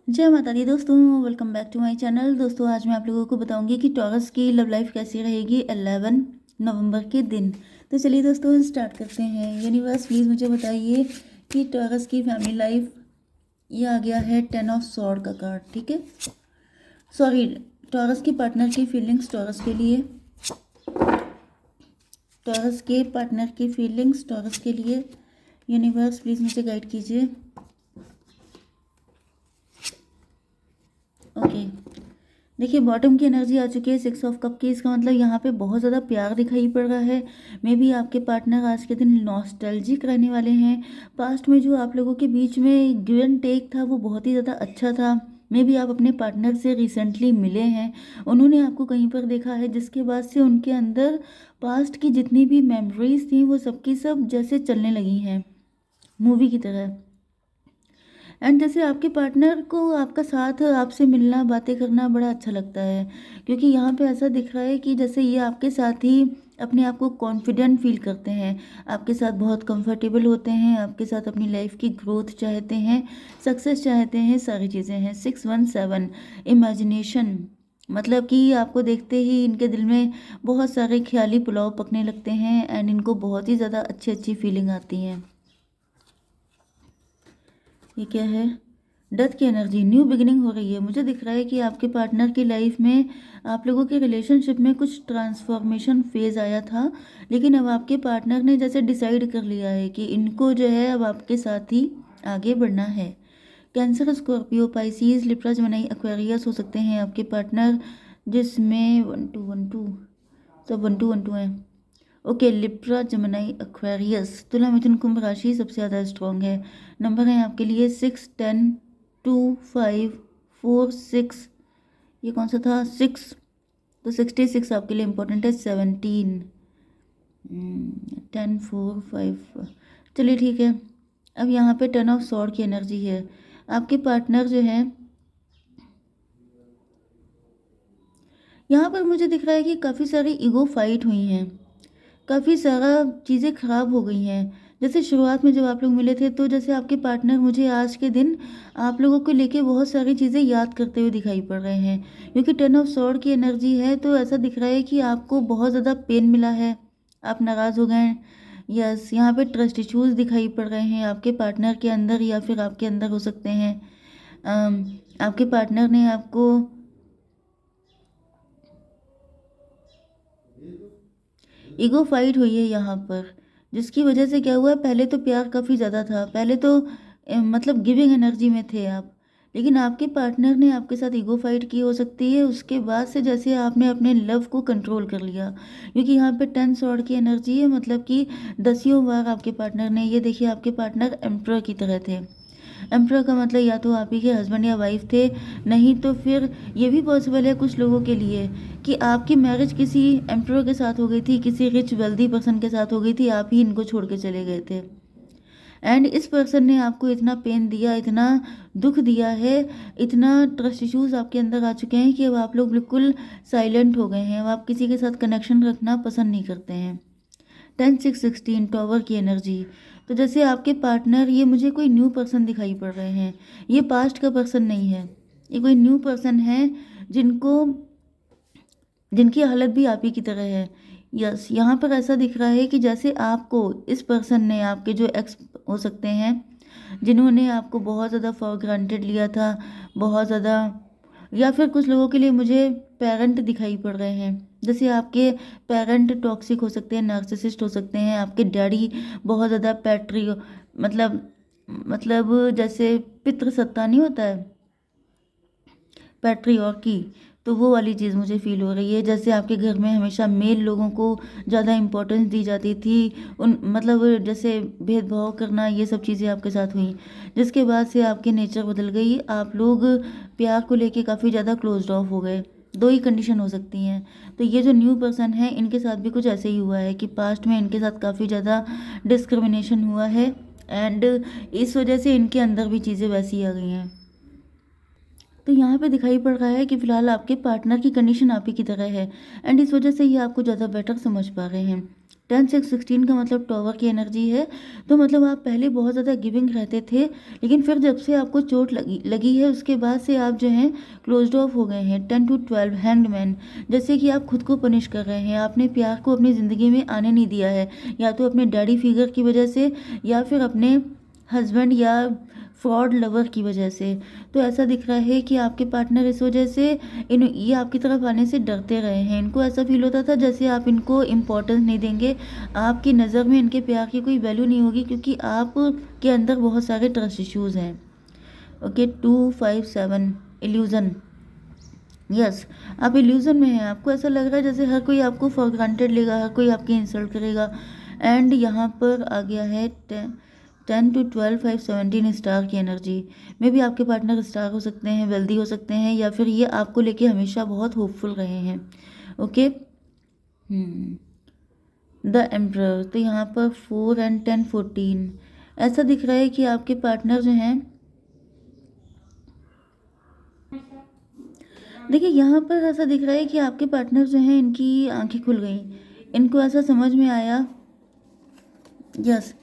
जय माता दी दोस्तों, welcome back to my channel. दोस्तों आज मैं आप लोगों को बताऊंगी कि टॉरस की लव लाइफ कैसी रहेगी 11 नवंबर के दिन। तो चलिए दोस्तों स्टार्ट करते हैं। यूनिवर्स प्लीज़ मुझे बताइए कि टॉरस की फैमिली लाइफ, ये आ गया है 10 ऑफ सॉर्ड का कार्ड, ठीक है। सॉरी, टॉरस की पार्टनर की फीलिंग्स टॉरस के लिए, टॉरस के पार्टनर की फीलिंग्स टॉरस के लिए। यूनिवर्स प्लीज़ मुझे गाइड कीजिए। ओके, देखिए बॉटम की एनर्जी आ चुकी है 6 ऑफ कप की। इसका मतलब यहाँ पे बहुत ज़्यादा प्यार दिखाई पड़ रहा है। मे बी आपके पार्टनर आज के दिन नॉस्टैल्जिक रहने वाले हैं। पास्ट में जो आप लोगों के बीच में गिव एंड टेक था वो बहुत ही ज़्यादा अच्छा था। मे बी आप अपने पार्टनर से रिसेंटली मिले हैं, उन्होंने आपको कहीं पर देखा है, जिसके बाद से उनके अंदर पास्ट की जितनी भी मेमोरीज थी वो सबकी सब जैसे चलने लगी हैं मूवी की तरह। एंड जैसे आपके पार्टनर को आपका साथ, आपसे मिलना, बातें करना बड़ा अच्छा लगता है, क्योंकि यहाँ पे ऐसा दिख रहा है कि जैसे ये आपके साथ ही अपने आप को कॉन्फिडेंट फील करते हैं, आपके साथ बहुत कंफर्टेबल होते हैं, आपके साथ अपनी लाइफ की ग्रोथ चाहते हैं, सक्सेस चाहते हैं, सारी चीज़ें हैं। 617 इमेजिनेशन, मतलब कि आपको देखते ही इनके दिल में बहुत सारे ख्याली पुलाव पकने लगते हैं एंड इनको बहुत ही ज़्यादा अच्छी अच्छी फीलिंग आती हैं। ये क्या है? डेथ की एनर्जी, न्यू बिगिनिंग हो रही है। मुझे दिख रहा है कि आपके पार्टनर की लाइफ में, आप लोगों के रिलेशनशिप में कुछ ट्रांसफॉर्मेशन फेज आया था, लेकिन अब आपके पार्टनर ने जैसे डिसाइड कर लिया है कि इनको जो है अब आपके साथ ही आगे बढ़ना है। Cancer, Scorpio, Pisces, Libra, Gemini, Aquarius हो सकते हैं आपके पार्टनर, जिसमें 1212 सब 1212 हैं। ओके, लिब्रा, जेमिनी, एक्वेरियस, तुला, मिथुन, कुंभ राशि सबसे ज़्यादा स्ट्रॉन्ग है। नंबर है आपके लिए 6, 10, 2, 5, 4, 6। ये कौन सा था? 6, तो 66 आपके लिए इम्पोर्टेंट है। 17, 10, 4, 5। चलिए ठीक है। अब यहाँ पे 10 ऑफ सॉर्ड की एनर्जी है। आपके पार्टनर जो है, यहाँ पर मुझे दिख रहा है कि काफ़ी सारी ईगो फाइट हुई हैं, काफ़ी सारा चीज़ें ख़राब हो गई हैं। जैसे शुरुआत में जब आप लोग मिले थे, तो जैसे आपके पार्टनर मुझे आज के दिन आप लोगों को लेके बहुत सारी चीज़ें याद करते हुए दिखाई पड़ रहे हैं, क्योंकि 10 ऑफ सॉर्ड की एनर्जी है। तो ऐसा दिख रहा है कि आपको बहुत ज़्यादा पेन मिला है, आप नाराज़ हो गए हैं। यस, यहाँ पे ट्रस्ट इश्यूज़ दिखाई पड़ रहे हैं आपके पार्टनर के अंदर, या फिर आपके अंदर हो सकते हैं। आपके पार्टनर ने आपको ईगो फाइट हुई है यहाँ पर, जिसकी वजह से क्या हुआ है, पहले तो प्यार काफ़ी ज़्यादा था, पहले तो मतलब गिविंग एनर्जी में थे आप, लेकिन आपके पार्टनर ने आपके साथ ईगो फाइट की हो सकती है। उसके बाद से जैसे आपने अपने लव को कंट्रोल कर लिया, क्योंकि यहाँ पे 10 स्वॉर्ड की एनर्जी है, मतलब कि दसियों बार आपके पार्टनर ने, ये देखिए आपके पार्टनर एम्परर की तरह थे। एम्परर का मतलब या तो आप ही के हस्बैंड या वाइफ थे, नहीं तो फिर ये भी पॉसिबल है कुछ लोगों के लिए कि आपकी मैरिज किसी एम्परर के साथ हो गई थी, किसी रिच वेल्दी पर्सन के साथ हो गई थी, आप ही इनको छोड़ के चले गए थे। एंड इस पर्सन ने आपको इतना पेन दिया, इतना दुख दिया है, इतना ट्रस्ट इश्यूज आपके अंदर आ चुके हैं कि अब आप लोग बिल्कुल साइलेंट हो गए हैं। अब आप किसी के साथ कनेक्शन रखना पसंद नहीं करते हैं। 10, 6, 16 टॉवर की एनर्जी, तो जैसे आपके पार्टनर, ये मुझे कोई न्यू पर्सन दिखाई पड़ रहे हैं, ये पास्ट का पर्सन नहीं है, ये कोई न्यू पर्सन है, जिनको, जिनकी हालत भी आप ही की तरह है। यस, यहाँ पर ऐसा दिख रहा है कि जैसे आपको इस पर्सन ने, आपके जो एक्स हो सकते हैं, जिन्होंने आपको बहुत ज़्यादा फॉर ग्रांटेड लिया था, बहुत ज़्यादा, या फिर कुछ लोगों के लिए मुझे पेरेंट दिखाई पड़ रहे हैं, जैसे आपके पेरेंट टॉक्सिक हो सकते हैं, नार्सिसिस्ट हो सकते हैं, आपके डैडी बहुत ज़्यादा पैट्री, मतलब जैसे पितृसत्ता नहीं होता है, पैट्रियार्की, तो वो वाली चीज़ मुझे फील हो रही है। जैसे आपके घर में हमेशा मेल लोगों को ज़्यादा इम्पोर्टेंस दी जाती थी, उन मतलब जैसे भेदभाव करना, ये सब चीज़ें आपके साथ हुई, जिसके बाद से आपके नेचर बदल गई, आप लोग प्यार को लेके काफ़ी ज़्यादा क्लोज्ड ऑफ हो गए। दो ही कंडीशन हो सकती हैं। तो ये जो न्यू पर्सन है, इनके साथ भी कुछ ऐसे ही हुआ है कि पास्ट में इनके साथ काफ़ी ज़्यादा डिस्क्रिमिनेशन हुआ है, एंड इस वजह से इनके अंदर भी चीज़ें वैसी आ गई हैं। तो यहाँ पे दिखाई पड़ रहा है कि फिलहाल आपके पार्टनर की कंडीशन आप ही की तरह है, एंड इस वजह से ये आपको ज़्यादा बेटर समझ पा रहे हैं। 10 6 16 का मतलब टॉवर की एनर्जी है। तो मतलब आप पहले बहुत ज़्यादा गिविंग रहते थे, लेकिन फिर जब से आपको चोट लगी लगी है उसके बाद से आप जो हैं क्लोज्ड ऑफ हो गए हैं। 10 to 12 हैंगमैन, जैसे कि आप खुद को पनिश कर रहे हैं, आपने प्यार को अपनी ज़िंदगी में आने नहीं दिया है, या तो अपने डैडी फिगर की वजह से या फिर अपने हस्बैंड या फ्रॉड लवर की वजह से। तो ऐसा दिख रहा है कि आपके पार्टनर इस वजह से ये आपकी तरफ आने से डरते रहे हैं। इनको ऐसा फील होता था जैसे आप इनको इम्पोर्टेंस नहीं देंगे, आपकी नज़र में इनके प्यार की कोई वैल्यू नहीं होगी, क्योंकि आप के अंदर बहुत सारे ट्रस्ट इश्यूज़ हैं। Okay, 2 5 7 illusion. यस, आप इल्यूज़न में हैं। आपको ऐसा लग रहा है जैसे हर कोई आपको फॉर ग्रांटेड लेगा, हर कोई आपकी इंसल्ट करेगा। एंड यहाँ पर आ गया है 10 to 12 5 17 स्टार की एनर्जी में भी आपके पार्टनर स्टार हो सकते हैं, वेल्दी हो सकते हैं, या फिर ये आपको लेके हमेशा बहुत होपफुल रहे हैं। Okay, the emperor. तो यहाँ पर 4 and 10 14 ऐसा दिख रहा है कि आपके पार्टनर जो हैं, देखिए यहाँ पर ऐसा दिख रहा है कि आपके पार्टनर जो हैं इनकी आंखें खुल गई, इनको ऐसा समझ में आया। यस,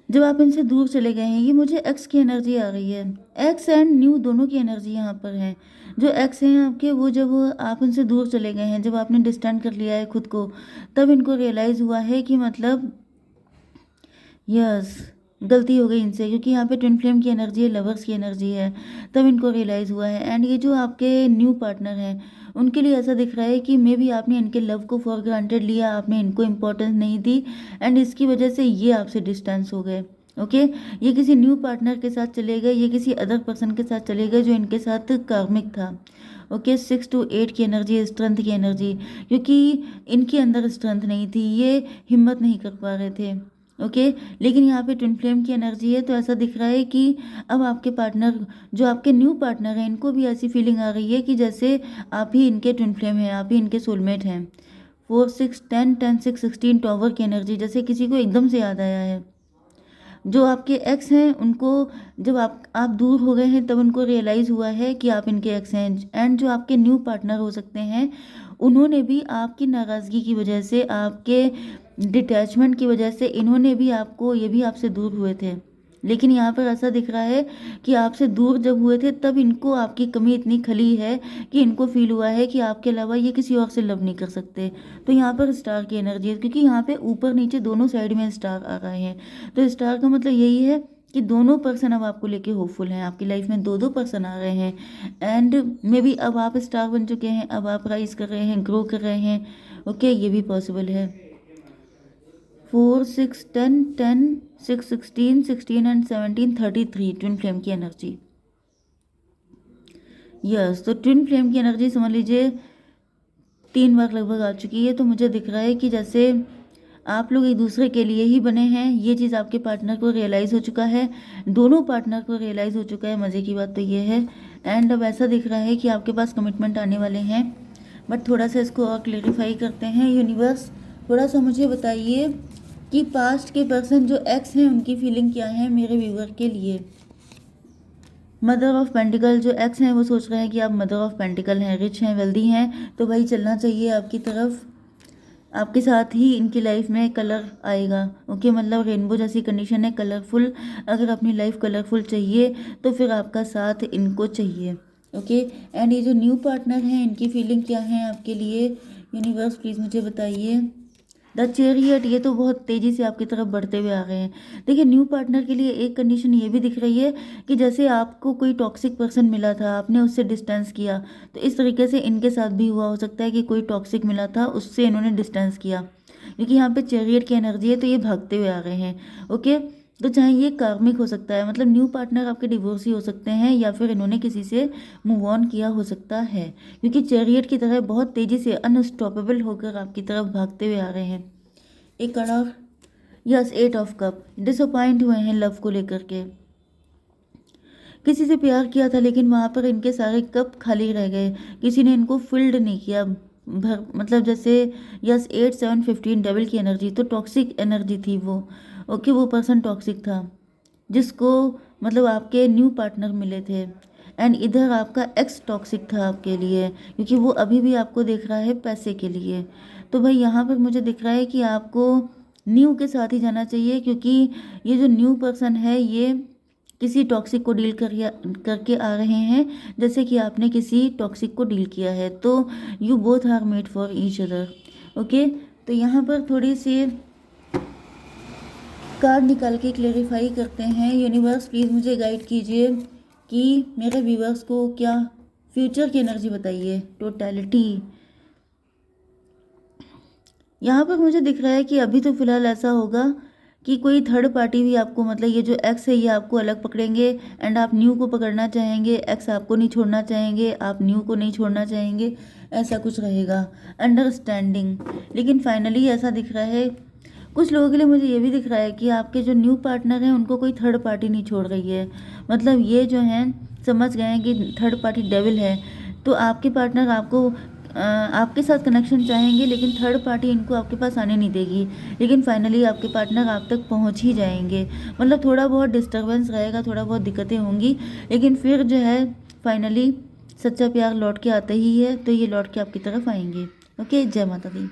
जब आप इनसे दूर चले गए हैं, ये मुझे एक्स की एनर्जी आ रही है। एक्स एंड न्यू दोनों की एनर्जी यहाँ पर है। जो एक्स हैं आपके, वो जब आप उनसे दूर चले गए हैं, जब आपने डिस्टेंस कर लिया है खुद को, तब इनको रियलाइज़ हुआ है कि मतलब यस गलती हो गई इनसे, क्योंकि यहाँ पे ट्विन फ्लेम की एनर्जी है, लवर्स की एनर्जी है। तब इनको रियलाइज़ हुआ है। एंड ये जो आपके न्यू पार्टनर हैं, उनके लिए ऐसा दिख रहा है कि मे बी आपने इनके लव को फॉर ग्रांटेड लिया, आपने इनको इम्पोर्टेंस नहीं दी, एंड इसकी वजह से ये आपसे डिस्टेंस हो गए। ओके, ये किसी न्यू पार्टनर के साथ चले गए, ये किसी अदर पर्सन के साथ चले गए जो इनके साथ कार्मिक था। ओके, 6 to 8 की एनर्जी, स्ट्रेंथ की एनर्जी, क्योंकि इनके अंदर स्ट्रेंथ नहीं थी, ये हिम्मत नहीं कर पा रहे थे। ओके, लेकिन यहाँ पे ट्विन फ्लेम की एनर्जी है, तो ऐसा दिख रहा है कि अब आपके पार्टनर, जो आपके न्यू पार्टनर हैं, इनको भी ऐसी फीलिंग आ रही है कि जैसे आप ही इनके ट्विन फ्लेम हैं, आप ही इनके सोलमेट हैं। 4 6 10 10 6 16 टॉवर की एनर्जी, जैसे किसी को एकदम से याद आया है। जो आपके एक्स हैं उनको, जब आप दूर हो गए हैं, तब उनको रियलाइज़ हुआ है कि आप इनके एक्स हैं। एंड जो आपके न्यू पार्टनर हो सकते हैं, उन्होंने भी आपकी नाराज़गी की वजह से, आपके डिटैचमेंट की वजह से, इन्होंने भी आपको, ये भी आपसे दूर हुए थे। लेकिन यहाँ पर ऐसा दिख रहा है कि आपसे दूर जब हुए थे, तब इनको आपकी कमी इतनी खली है कि इनको फील हुआ है कि आपके अलावा ये किसी और से लव नहीं कर सकते। तो यहाँ पर स्टार की एनर्जी है, क्योंकि यहाँ पे ऊपर नीचे दोनों साइड में स्टार आ रहे हैं। तो स्टार का मतलब यही है कि दोनों पर्सन अब आपको लेके होपफुल हैं, आपकी लाइफ में दो दो पर्सन आ रहे हैं। एंड मे बी अब आप स्टार बन चुके हैं, अब आप राइज कर रहे हैं, ग्रो कर रहे हैं। ओके, ये भी पॉसिबल है। 4 6 10 10 6 16 16 एंड 17 33 ट्विन फ्लेम की एनर्जी। यस, तो ट्विन फ्लेम की एनर्जी समझ लीजिए 3 बार लगभग आ चुकी है। तो मुझे दिख रहा है कि जैसे आप लोग एक दूसरे के लिए ही बने हैं, ये चीज़ आपके पार्टनर को रियलाइज़ हो चुका है, दोनों पार्टनर को रियलाइज़ हो चुका है। मज़े की बात तो ये है। एंड अब ऐसा दिख रहा है कि आपके पास कमिटमेंट आने वाले हैं, बट थोड़ा सा इसको और क्लेरिफाई करते हैं। यूनिवर्स, थोड़ा सा मुझे बताइए कि पास्ट के पर्सन जो एक्स हैं, उनकी फीलिंग क्या है मेरे व्यूवर के लिए। मदर ऑफ पेंटिकल, जो एक्स हैं वो सोच रहे हैं कि आप मदर ऑफ पेंटिकल हैं, रिच हैं, वेल्दी हैं, तो भाई चलना चाहिए आपकी तरफ। आपके साथ ही इनकी लाइफ में कलर आएगा। ओके, मतलब रेनबो जैसी कंडीशन है, कलरफुल। अगर अपनी लाइफ कलरफुल चाहिए तो फिर आपका साथ इनको चाहिए। ओके, एंड ये जो न्यू पार्टनर हैं, इनकी फीलिंग क्या है आपके लिए। यूनिवर्स प्लीज़ मुझे बताइए। द चैरियट, ये तो बहुत तेज़ी से आपकी तरफ बढ़ते हुए आ गए हैं। देखिए, न्यू पार्टनर के लिए एक कंडीशन ये भी दिख रही है कि जैसे आपको कोई टॉक्सिक पर्सन मिला था, आपने उससे डिस्टेंस किया, तो इस तरीके से इनके साथ भी हुआ हो सकता है कि कोई टॉक्सिक मिला था, उससे इन्होंने डिस्टेंस किया। क्योंकि यहाँ पे चैरियट की एनर्जी है, तो ये भागते हुए आ गए हैं। ओके, तो चाहे ये कार्मिक हो सकता है, मतलब न्यू पार्टनर आपके डिवोर्सी हो सकते हैं, या फिर इन्होंने किसी से मूव ऑन किया हो सकता है, क्योंकि चैरियट की तरह बहुत तेज़ी से अनस्टॉपेबल होकर आपकी तरफ भागते हुए आ रहे हैं। एक colour, yes, 8 of cup, disappoint हुए हैं लव को लेकर के। किसी से प्यार किया था, लेकिन वहाँ पर इनके सारे कप खाली रह गए, किसी ने इनको फिल्ड नहीं किया भर, मतलब जैसे यस 8 7 15 डबल की एनर्जी, तो टॉक्सिक एनर्जी थी वो। ओके, वो पर्सन टॉक्सिक था जिसको मतलब आपके न्यू पार्टनर मिले थे। एंड इधर आपका एक्स टॉक्सिक था आपके लिए, क्योंकि वो अभी भी आपको देख रहा है पैसे के लिए। तो भाई यहाँ पर मुझे दिख रहा है कि आपको न्यू के साथ ही जाना चाहिए, क्योंकि ये जो न्यू पर्सन है ये किसी टॉक्सिक को डील करके आ रहे हैं, जैसे कि आपने किसी टॉक्सिक को डील किया है। तो you both are made for each other. Okay, तो यहाँ पर थोड़ी सी कार्ड निकाल के क्लेरिफाई करते हैं। यूनिवर्स प्लीज़ मुझे गाइड कीजिए कि मेरे व्यूवर्स को क्या फ्यूचर की एनर्जी बताइए। टोटलिटी, यहाँ पर मुझे दिख रहा है कि अभी तो फिलहाल ऐसा होगा कि कोई थर्ड पार्टी भी आपको, मतलब ये जो एक्स है ये आपको अलग पकड़ेंगे एंड आप न्यू को पकड़ना चाहेंगे। एक्स आपको नहीं छोड़ना चाहेंगे, आप न्यू को नहीं छोड़ना चाहेंगे, ऐसा कुछ रहेगा। अंडरस्टैंडिंग, लेकिन फाइनली ऐसा दिख रहा है कुछ लोगों के लिए। मुझे ये भी दिख रहा है कि आपके जो न्यू पार्टनर हैं उनको कोई थर्ड पार्टी नहीं छोड़ रही है। मतलब ये जो हैं समझ गए हैं कि थर्ड पार्टी डेविल है। तो आपके पार्टनर आपको आपके साथ कनेक्शन चाहेंगे, लेकिन थर्ड पार्टी इनको आपके पास आने नहीं देगी। लेकिन फाइनली आपके पार्टनर आप तक पहुंच ही जाएंगे। मतलब थोड़ा बहुत डिस्टर्बेंस रहेगा, थोड़ा बहुत दिक्कतें होंगी, लेकिन फिर जो है फाइनली सच्चा प्यार लौट के आता ही है। तो ये लौट के आपकी तरफ आएंगे। ओके, जय माता दी।